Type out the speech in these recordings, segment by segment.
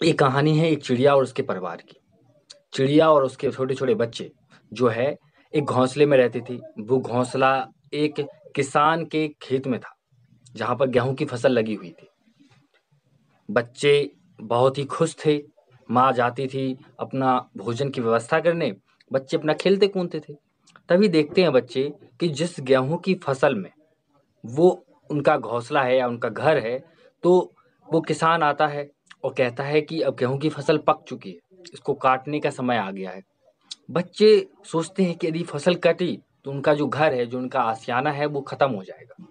ये कहानी है एक चिड़िया और उसके परिवार की। चिड़िया और उसके छोटे-छोटे बच्चे जो है एक घोंसले में रहती थी। वो घोंसला एक किसान के खेत में था, जहाँ पर गेहूँ की फसल लगी हुई थी। बच्चे बहुत ही खुश थे। माँ जाती थी अपना भोजन की व्यवस्था करने, बच्चे अपना खेलते-कूदते थे। तभी देखते हैं बच्चे कि जिस गेहूँ की फसल में वो उनका घोंसला है या उनका घर है, तो वो किसान आता है और कहता है कि अब गेहूँ की फसल पक चुकी है, इसको काटने का समय आ गया है। बच्चे सोचते हैं कि यदि फसल कटी तो उनका जो घर है, जो उनका आशियाना है, वो खत्म हो जाएगा।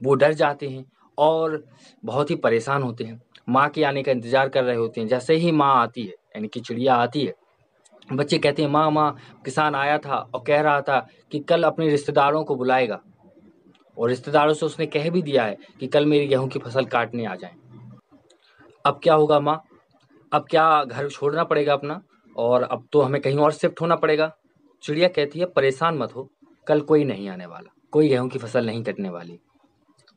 वो डर जाते हैं और बहुत ही परेशान होते हैं। माँ के आने का इंतज़ार कर रहे होते हैं। जैसे ही माँ आती है, यानी कि चिड़िया आती है, बच्चे कहते हैं, "माँ, माँ, किसान आया था और कह रहा था कि कल अपने रिश्तेदारों को बुलाएगा और रिश्तेदारों से उसने कह भी दिया है कि कल मेरी गेहूँ की फसल काटने आ जाएँ। अब क्या होगा माँ? अब क्या घर छोड़ना पड़ेगा अपना और अब तो हमें कहीं और शिफ्ट होना पड़ेगा?" चिड़िया कहती है, "परेशान मत हो, कल कोई नहीं आने वाला, कोई गेहूँ की फसल नहीं कटने वाली।"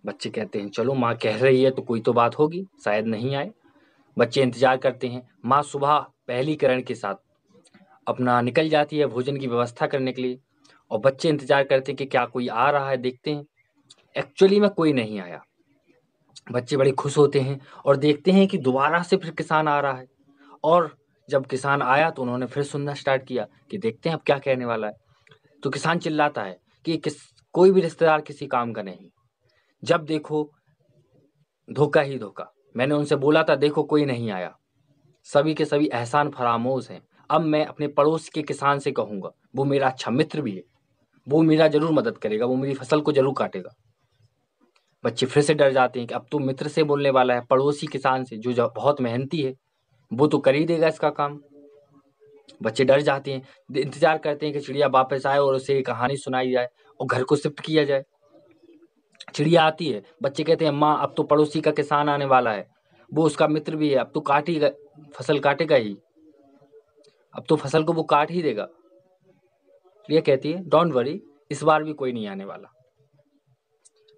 बच्चे कहते हैं, "चलो माँ कह रही है तो कोई तो बात होगी, शायद नहीं आए।" बच्चे इंतज़ार करते हैं। माँ सुबह पहली किरण के साथ अपना निकल जाती है भोजन की व्यवस्था करने के लिए और बच्चे इंतज़ार करते हैं कि क्या कोई आ रहा है, देखते हैं। एक्चुअली में कोई नहीं आया। बच्चे बड़े खुश होते हैं और देखते हैं कि दोबारा से फिर किसान आ रहा है और जब किसान आया तो उन्होंने फिर सुनना स्टार्ट किया कि देखते हैं अब क्या कहने वाला है। तो किसान चिल्लाता है कि कोई भी रिश्तेदार किसी काम का नहीं। जब देखो धोखा ही धोखा। मैंने उनसे बोला था देखो कोई नहीं आया। सभी के सभी एहसान फरामोश हैं। अब मैं अपने पड़ोस के किसान से कहूँगा, वो मेरा अच्छा मित्र भी है। वो मेरा ज़रूर मदद करेगा, वो मेरी फसल को ज़रूर काटेगा। बच्चे फिर से डर जाते हैं कि अब तो मित्र से बोलने वाला है, पड़ोसी किसान से जो बहुत मेहनती है, वो तो कर ही देगा इसका काम। बच्चे डर जाते हैं, इंतज़ार करते हैं कि चिड़िया वापस आए और उसे ये कहानी सुनाई जाए और घर को शिफ्ट किया जाए। चिड़िया आती है, बच्चे कहते हैं माँ अब तो पड़ोसी का किसान आने वाला है, वो उसका मित्र भी है, अब तो काटेगा, फसल काटेगा ही, अब तो फसल को वो काट ही देगा। चिड़िया कहती है डोंट वरी, इस बार भी कोई नहीं आने वाला।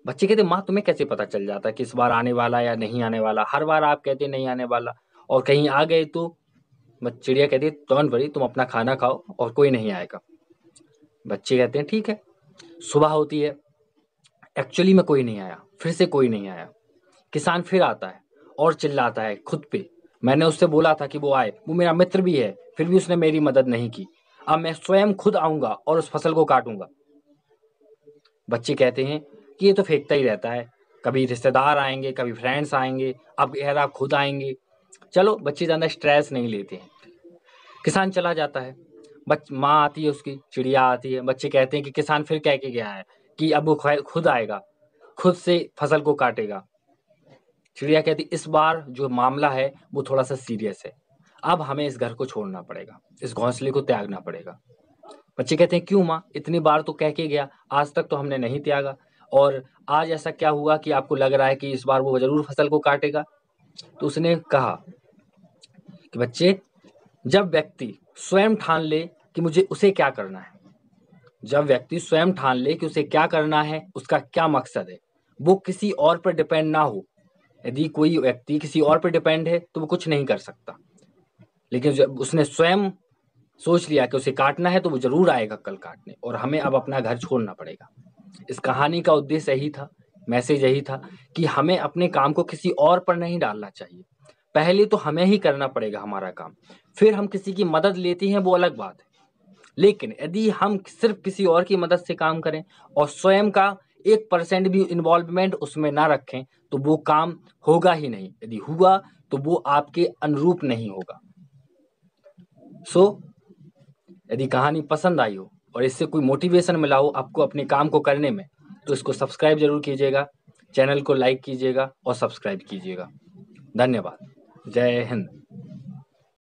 बच्चे कहते माँ तुम्हें कैसे पता चल जाता कि इस बार आने वाला या नहीं आने वाला, हर बार आप कहते नहीं आने वाला और कहीं आ गए तो। चिड़िया कहती है डोंट वरी, तुम अपना खाना खाओ और कोई नहीं आएगा। बच्चे कहते हैं ठीक है। सुबह होती है, एक्चुअली में कोई नहीं आया, फिर से कोई नहीं आया। किसान फिर आता है और चिल्लाता है खुद पे, मैंने उससे बोला था कि वो आए, वो मेरा मित्र भी है, फिर भी उसने मेरी मदद नहीं की। अब मैं स्वयं खुद आऊंगा और उस फसल को काटूंगा। बच्चे कहते हैं कि ये तो फेंकता ही रहता है, कभी रिश्तेदार आएंगे, कभी फ्रेंड्स आएंगे, अब यार आप खुद आएंगे। चलो बच्चे ज़्यादा स्ट्रेस नहीं लेते हैं। किसान चला जाता है। माँ आती है उसकी, चिड़िया आती है। बच्चे कहते हैं कि किसान फिर कह के गया है कि अब वो खुद आएगा, खुद से फसल को काटेगा। चिड़िया कहती इस बार जो मामला है वो थोड़ा सा सीरियस है, अब हमें इस घर को छोड़ना पड़ेगा, इस घोंसले को त्यागना पड़ेगा। बच्चे कहते हैं क्यों माँ, इतनी बार तो कह के गया, आज तक तो हमने नहीं त्यागा, और आज ऐसा क्या हुआ कि आपको लग रहा है कि इस बार वो जरूर फसल को काटेगा? तो उसने कहा कि बच्चे, जब व्यक्ति स्वयं ठान ले कि मुझे उसे क्या करना है, जब व्यक्ति स्वयं ठान ले कि उसे क्या करना है, उसका क्या मकसद है, वो किसी और पर डिपेंड ना हो। यदि कोई व्यक्ति किसी और पर डिपेंड है तो वो कुछ नहीं कर सकता, लेकिन जब उसने स्वयं सोच लिया कि उसे काटना है तो वो जरूर आएगा कल काटने, और हमें अब अपना घर छोड़ना पड़ेगा। इस कहानी का उद्देश्य यही था, मैसेज यही था कि हमें अपने काम को किसी और पर नहीं डालना चाहिए। पहले तो हमें ही करना पड़ेगा हमारा काम, फिर हम किसी की मदद लेते हैं वो अलग बात है। लेकिन यदि हम सिर्फ किसी और की मदद से काम करें और स्वयं का 1% भी इन्वॉल्वमेंट उसमें ना रखें तो वो काम होगा ही नहीं। यदि हुआ तो वो आपके अनुरूप नहीं होगा। सो यदि कहानी पसंद आई हो और इससे कोई मोटिवेशन मिला हो आपको अपने काम को करने में, तो इसको सब्सक्राइब जरूर कीजिएगा, चैनल को लाइक कीजिएगा और सब्सक्राइब कीजिएगा। धन्यवाद। जय हिंद।